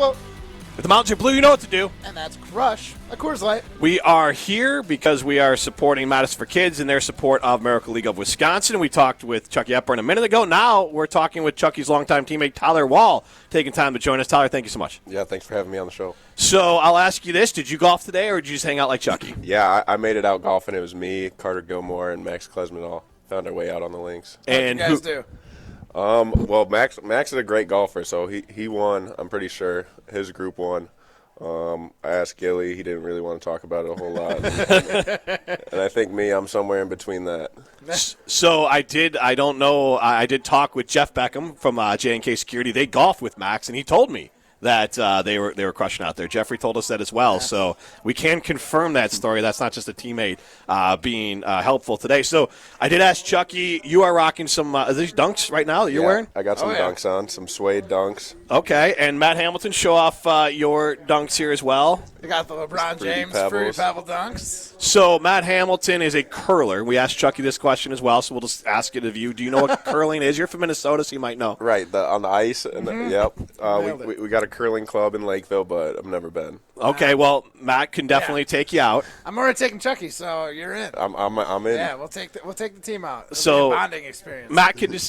Hello. If the mountains are blue, you know what to do. And that's Crush, a Coors Light. We are here because we are supporting Madison for Kids and their support of Miracle League of Wisconsin. We talked with Chucky Epburn a minute ago. Now we're talking with Chucky's longtime teammate, Tyler WAHL, taking time to join us. Tyler, thank you so much. Yeah, thanks for having me on the show. So I'll ask you this. Did you golf today, or did you just hang out like Chucky? Yeah, I made it out golfing. It was me, Carter Gilmore, and Max Klesman all found our way out on the links. And How'd you guys do? Well, Max is a great golfer, so he won, I'm pretty sure. His group won. I asked Gilly. He didn't really want to talk about it a whole lot. And I think I'm somewhere in between that. So I did talk with Jeff Beckham from J&K Security. They golf with Max, and he told me that they were crushing out there. Jeffrey told us that as well. So we can confirm that story. That's not just a teammate being helpful today. So I did ask Chucky, you are rocking some are these dunks right now that you're wearing? I got some dunks on, some suede dunks. Okay, and Matt Hamilton, show off your dunks here as well. We got the LeBron James Fruity Pebble dunks. So Matt Hamilton is a curler. We asked Chucky this question as well, so we'll just ask it of you. Do you know what curling is? You're from Minnesota, so you might know. Right, on the ice. And we got a curling club in Lakeville, but I've never been. Okay, well, Matt can definitely take you out. I'm already taking Chucky, so you're in. I'm in. Yeah, we'll take the team out. It'll So be a bonding experience.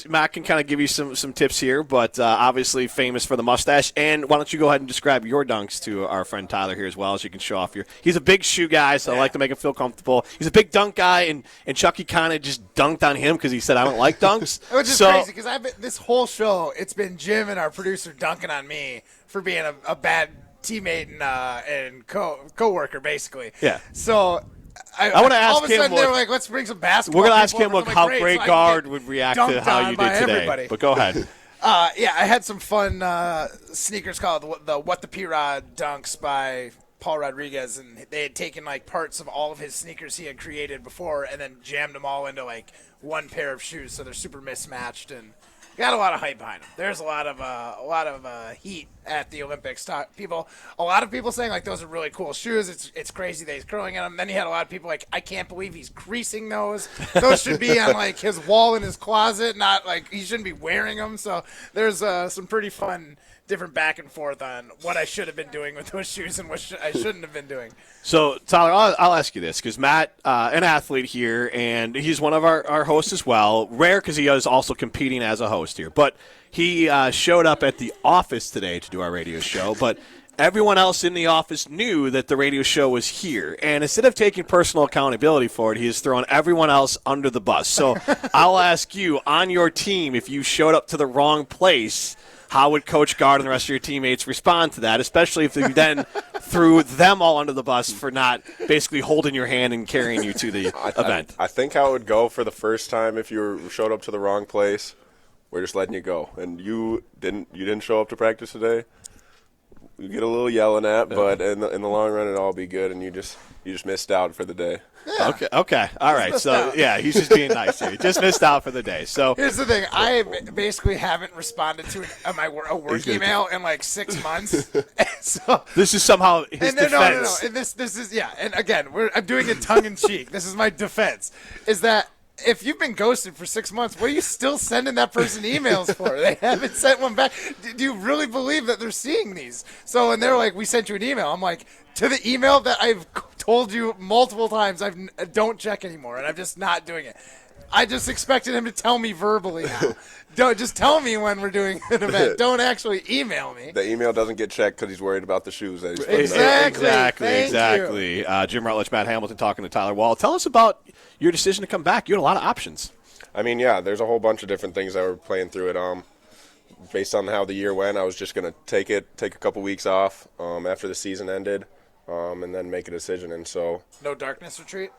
Matt can kind of give you some tips here, but obviously famous for the mustache. And why don't you go ahead and describe your dunks to our friend Tyler here as well, as you can show off your. He's a big shoe guy, so I like to make him feel comfortable. He's a big dunk guy, and Chucky kind of just dunked on him because he said I don't like dunks. Which is crazy because this whole show it's been Jim and our producer dunking on me for being a bad teammate and co-worker basically. Yeah. So I want to ask all of a him. sudden they were like, let's bring some basketball. We're going to ask people him over. how Great. Greg So I Gard get would react to dunked how on you by did today. everybody. But go ahead. Yeah, I had some fun sneakers called the What the P-Rod dunks by Paul Rodriguez, and they had taken like parts of all of his sneakers he had created before and then jammed them all into like one pair of shoes, so they're super mismatched and got a lot of hype behind them. There's a lot of heat at the Olympics. A lot of people saying like those are really cool shoes. It's crazy that he's curling in them. Then he had a lot of people like, I can't believe he's creasing those. Those should be on like his wall in his closet, not like he shouldn't be wearing them. So there's some pretty fun different back and forth on what I should have been doing with those shoes and what I shouldn't have been doing. So, Tyler, I'll ask you this, because Matt, an athlete here, and he's one of our hosts as well. Rare because he is also competing as a host here. But he showed up at the office today to do our radio show. But everyone else in the office knew that the radio show was here. And instead of taking personal accountability for it, he has thrown everyone else under the bus. So I'll ask you, on your team, if you showed up to the wrong place, how would Coach Gard and the rest of your teammates respond to that, especially if you then threw them all under the bus for not basically holding your hand and carrying you to the event? I think how it would go for the first time if you showed up to the wrong place, we're just letting you go. And you didn't show up to practice today, you get a little yelling at, but in the long run it'll all be good, and you just missed out for the day. Yeah. Okay. All right. So, he's just being nice here. Just missed out for the day. So here's the thing. I basically haven't responded to a work email in like 6 months. So this is somehow his defense. No. And this is, and again, I'm doing it tongue-in-cheek. This is my defense, is that if you've been ghosted for 6 months, what are you still sending that person emails for? They haven't sent one back. Do you really believe that they're seeing these? So, and they're like, we sent you an email. I'm like, to the email that I've told you multiple times, I don't check anymore, and I'm just not doing it. I just expected him to tell me verbally now. Don't just tell me when we're doing an event. Don't actually email me. The email doesn't get checked because he's worried about the shoes that he's Exactly. Jim Rutledge, Matt Hamilton talking to Tyler WAHL. Tell us about your decision to come back. You had a lot of options. I mean, yeah, there's a whole bunch of different things that were playing through it. Based on how the year went, I was just going to take a couple weeks off after the season ended. And then make a decision, and so no darkness retreat.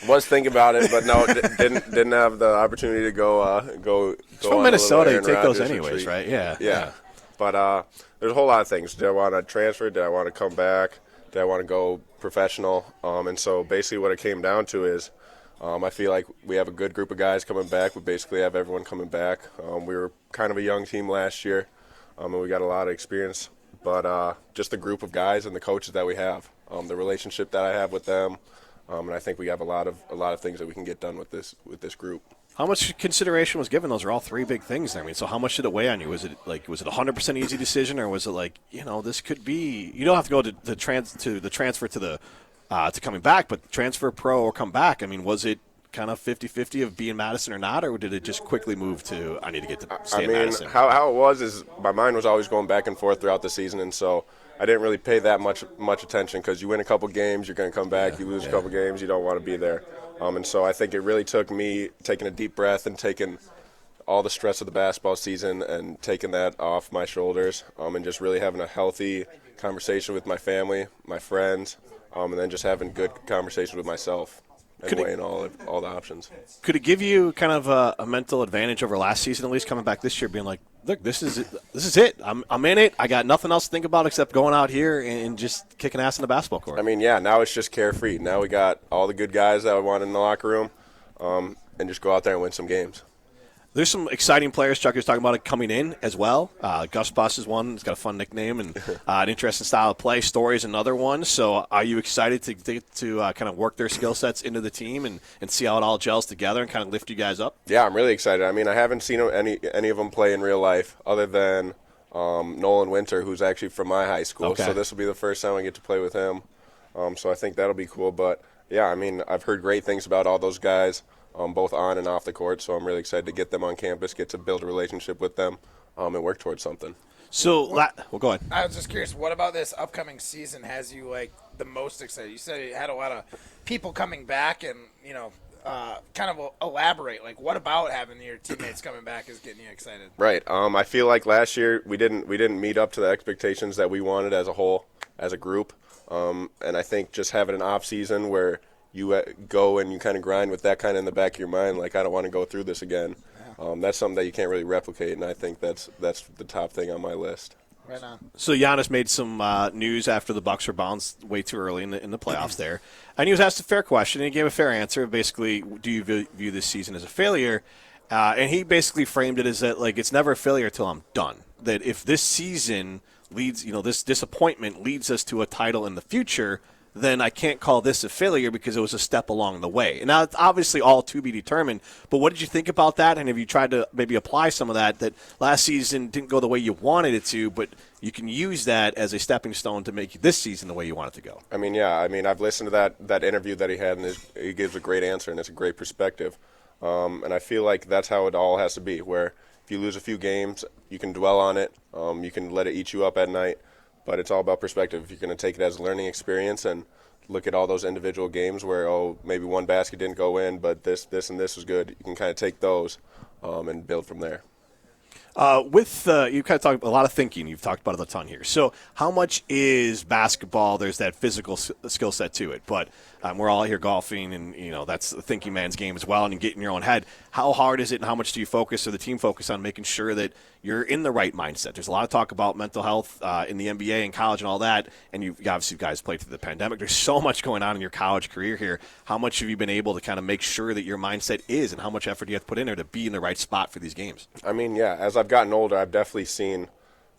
Was thinking about it, but no, didn't have the opportunity to go. From Minnesota, you take those Rodgers anyways, retreat. right? Yeah. But there's a whole lot of things. Did I want to transfer? Did I want to come back? Did I want to go professional? And so basically, what it came down to is, I feel like we have a good group of guys coming back. We basically have everyone coming back. We were kind of a young team last year, and we got a lot of experience. But just the group of guys and the coaches that we have, the relationship that I have with them, and I think we have a lot of things that we can get done with this group. How much consideration was given? Those are all three big things there. I mean, so how much did it weigh on you? Was it a 100% easy decision, or was it like, this could be? You don't have to go to the transfer to the to coming back, but transfer pro or come back. I mean, was it kind of 50-50 of being Madison or not, or did it just quickly move to I need to get to stay in Madison? How it was is my mind was always going back and forth throughout the season, and so I didn't really pay that much attention because you win a couple games, you're going to come back. You lose a couple games, you don't want to be there. And so I think it really took me taking a deep breath and taking all the stress of the basketball season and taking that off my shoulders, and just really having a healthy conversation with my family, my friends, and then just having good conversations with myself and weighing all the options. Could it give you kind of a mental advantage over last season, at least coming back this year, being like, look, this is it. I'm in it. I got nothing else to think about except going out here and just kicking ass in the basketball court. I mean, yeah, now it's just carefree. Now we got all the good guys that we want in the locker room, and just go out there and win some games. There's some exciting players. Chuck was talking about it coming in as well. Gus Bus is one. He's got a fun nickname and an interesting style of play. Story is another one. So are you excited to kind of work their skill sets into the team and see how it all gels together and kind of lift you guys up? Yeah, I'm really excited. I mean, I haven't seen any of them play in real life other than Nolan Winter, who's actually from my high school. Okay. So this will be the first time I get to play with him. So I think that'll be cool. But, yeah, I mean, I've heard great things about all those guys. Both on and off the court, so I'm really excited to get them on campus, get to build a relationship with them, and work towards something. So, go ahead. I was just curious, what about this upcoming season has you the most excited? You said you had a lot of people coming back, and kind of elaborate. What about having your teammates coming back is getting you excited? Right. I feel like last year we didn't meet up to the expectations that we wanted as a whole, as a group, and I think just having an off season where you go and you kind of grind with that kind of in the back of your mind, I don't want to go through this again. That's something that you can't really replicate, and I think that's the top thing on my list. Right on. So Giannis made some news after the Bucks were bounced way too early in the playoffs there, and he was asked a fair question, and he gave a fair answer. Basically, do you view this season as a failure? And he basically framed it as that it's never a failure until I'm done. That if this season leads, this disappointment leads us to a title in the future, then I can't call this a failure because it was a step along the way. And now it's obviously all to be determined, but what did you think about that? And have you tried to maybe apply some of that last season didn't go the way you wanted it to, but you can use that as a stepping stone to make this season the way you want it to go? I mean, yeah. I mean, I've listened to that interview that he had, and he gives a great answer, and it's a great perspective. And I feel like that's how it all has to be, where if you lose a few games, you can dwell on it. You can let it eat you up at night. But it's all about perspective. If you're going to take it as a learning experience and look at all those individual games where, maybe one basket didn't go in, but this, and this was good, you can kind of take those and build from there. You kind of talked a lot of thinking. You've talked about it a ton here. So how much is basketball? There's that physical skill set to it, but we're all here golfing, and that's the thinking man's game as well, and you get in your own head. How hard is it, and how much do you focus or the team focus on making sure that you're in the right mindset? There's a lot of talk about mental health in the NBA and college and all that, and you obviously guys played through the pandemic. There's so much going on in your college career here. How much have you been able to kind of make sure that your mindset is, and how much effort do you have to put in there to be in the right spot for these games? I mean, yeah, as I've gotten older, I've definitely seen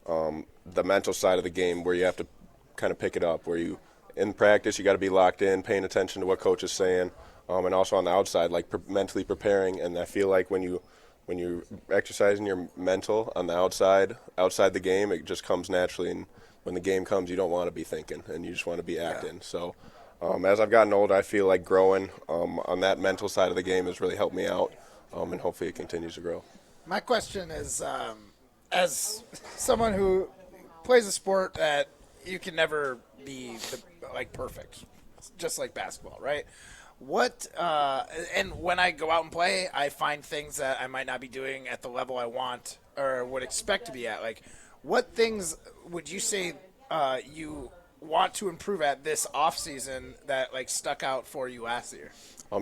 the mental side of the game where you have to kind of pick it up, where you, in practice, you got to be locked in, paying attention to what coach is saying, and also on the outside, mentally preparing. And I feel like when you're exercising your mental on the outside the game, it just comes naturally. And when the game comes, you don't want to be thinking, and you just want to be acting. So as I've gotten older, I feel like growing on that mental side of the game has really helped me out, and hopefully it continues to grow. My question is, as someone who plays a sport that you can never be perfect, just like basketball, right? What and when I go out and play, I find things that I might not be doing at the level I want or would expect to be at. What things would you say you want to improve at this off season that stuck out for you last year?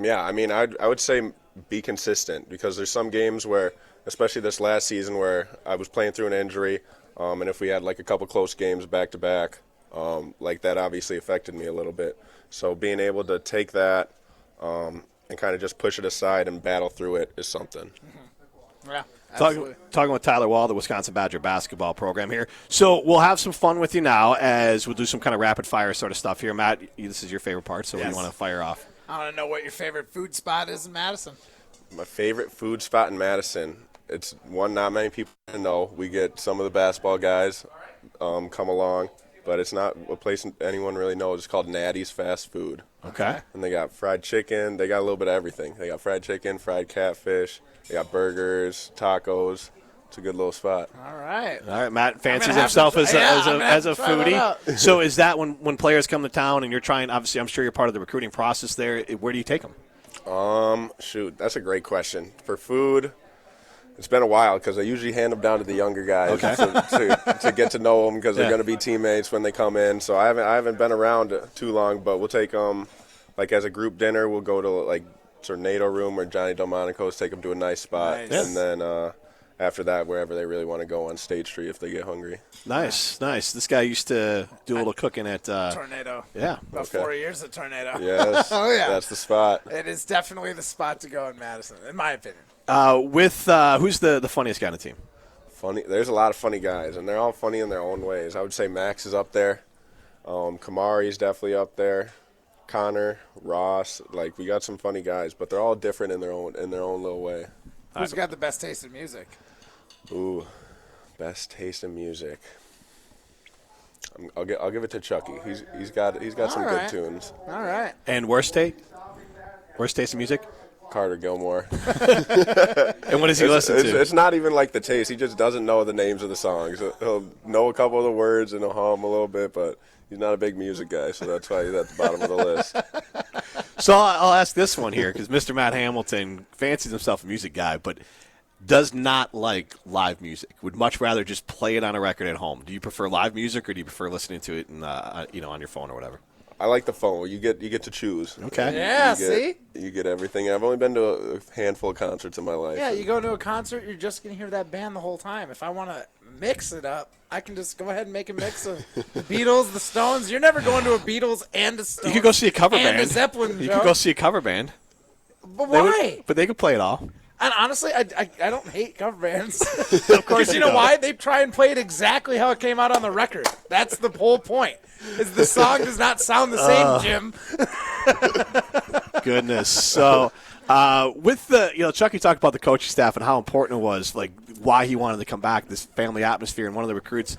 Yeah, I mean, I would say be consistent, because there's some games where, especially this last season, where I was playing through an injury, and if we had a couple close games back to back, that obviously affected me a little bit. So being able to take that and kind of just push it aside and battle through it is something. Mm-hmm. Yeah. Talking with Tyler Wall, the Wisconsin Badger basketball program here. So we'll have some fun with you now as we'll do some kind of rapid fire sort of stuff here. Matt, this is your favorite part, so yes. What do you want to fire off? I want to know what your favorite food spot is in Madison. My favorite food spot in Madison. It's one not many people know. We get some of the basketball guys come along, but it's not a place anyone really knows. It's called Natty's Fast Food. Okay. And they got fried chicken. They got a little bit of everything. They got fried chicken, fried catfish. They got burgers, tacos. It's a good little spot. All right. All right, Matt fancies gonna have himself to- as a, yeah, as I'm a, gonna have as a to try that out. foodie. So is that when players come to town and you're trying, obviously I'm sure you're part of the recruiting process there, where do you take them? Shoot, that's a great question. For food, it's been a while because I usually hand them down to the younger guys to get to know them because they're going to be teammates when they come in. So I haven't been around too long, but we'll take them, like as a group dinner, we'll go to like Tornado Room or Johnny Delmonico's, take them to a nice spot. Nice. And then after that, wherever they really want to go on State Street if they get hungry. Nice. This guy used to do a little cooking at Tornado. Yeah. About 4 years at Tornado. Yes, Oh, yeah. That's the spot. It is definitely the spot to go in Madison, in my opinion. With who's the funniest guy on the team? Funny. There's a lot of funny guys, and they're all funny in their own ways. I would say Max is up there. Kamari's definitely up there. Connor, Ross, like we got some funny guys, but they're all different in their own little way. Who's got the best taste in music? Ooh, best taste in music. I'll give it to Chucky. He's got some right. good tunes. All right. And worst taste in music? Carter Gilmore. And what does he listen to? It's not even like the taste. He just doesn't know the names of the songs. He'll know a couple of the words and he'll hum a little bit, but he's not a big music guy, so that's why he's at the bottom of the list. So I'll ask this one here because Mr. Matt Hamilton fancies himself a music guy, but does not like live music. Would much rather just play it on a record at home. Do you prefer live music or do you prefer listening to it on your phone or whatever? I like the phone. You get to choose. Okay. Yeah, see? You get everything. I've only been to a handful of concerts in my life. Yeah, you go to a concert, you're just going to hear that band the whole time. If I want to mix it up, I can just go ahead and make a mix of the Beatles, the Stones. You're never going to a Beatles and a Stones. You could go see a cover and band. a Zeppelin, You Joe. could go see a cover band. But why? But they could play it all. And honestly, I don't hate cover bands. Of course Because you know why? They try and play it exactly how it came out on the record. That's the whole point. Is the song does not sound the same, Jim. Goodness. So with the, Chucky talked about the coaching staff and how important it was, like why he wanted to come back, this family atmosphere, and one of the recruits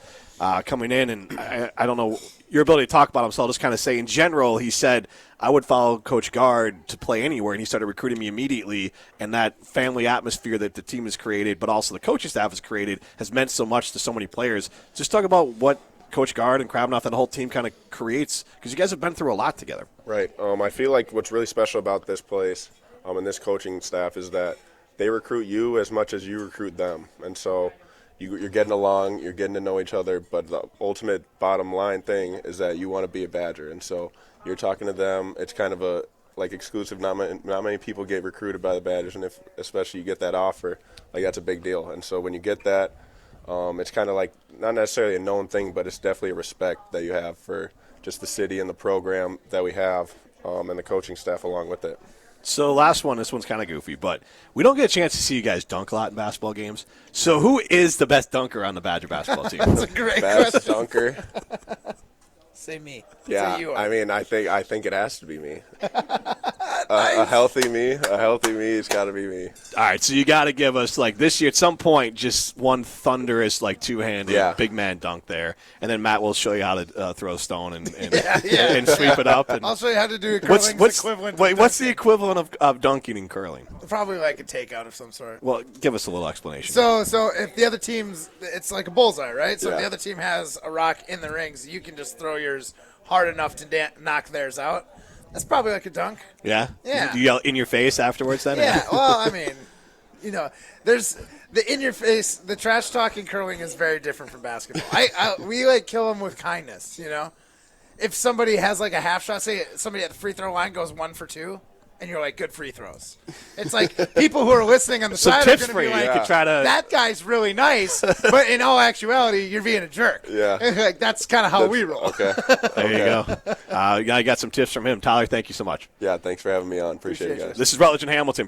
coming in, and I don't know your ability to talk about him, so I'll just kind of say in general, he said, I would follow Coach Guard to play anywhere, and he started recruiting me immediately, and that family atmosphere that the team has created, but also the coaching staff has created, has meant so much to so many players. Just talk about what Coach Guard and Krabnoff and the whole team kind of creates, because you guys have been through a lot together. Right. I feel like what's really special about this place and this coaching staff is that they recruit you as much as you recruit them. And so you're getting along, you're getting to know each other, but the ultimate bottom line thing is that you want to be a Badger. And so you're talking to them. It's kind of a exclusive. Not many people get recruited by the Badgers, and if especially you get that offer, like that's a big deal. And so when you get that, it's kind of like not necessarily a known thing, but it's definitely a respect that you have for just the city and the program that we have, and the coaching staff along with it. So last one, this one's kind of goofy, but we don't get a chance to see you guys dunk a lot in basketball games. So who is the best dunker on the Badger basketball team? That's a great Best question. dunker. Say me. Yeah, Say you are. I mean, I think it has to be me. A healthy me. It's got to be me. All right, so you got to give us, like, this year at some point, just one thunderous, like, two-handed big man dunk there. And then Matt will show you how to throw a stone and sweep it up. And I'll show you how to do curling's equivalent. what's the equivalent of dunking and curling? Probably like a takeout of some sort. Well, give us a little explanation. So if the other team's, it's like a bullseye, right? So if Yeah. the other team has a rock in the rings, you can just throw yours hard enough to knock theirs out. That's probably like a dunk. Yeah? Yeah. Do you yell in your face afterwards then? Yeah, well, I mean, there's the in your face, the trash talking curling is very different from basketball. We like kill them with kindness, If somebody has like a half shot, say somebody at the free throw line goes 1 for 2, and you're like, good free throws. It's like people who are listening on the Some side tips are for going to you. be You like, could try to. that guy's really nice, but in all actuality, you're being a jerk. Yeah. Like, that's kind of how we roll. Okay. There you go. I got some tips from him. Tyler, thank you so much. Yeah, thanks for having me on. Appreciate it, guys. This is Rutledge and Hamilton.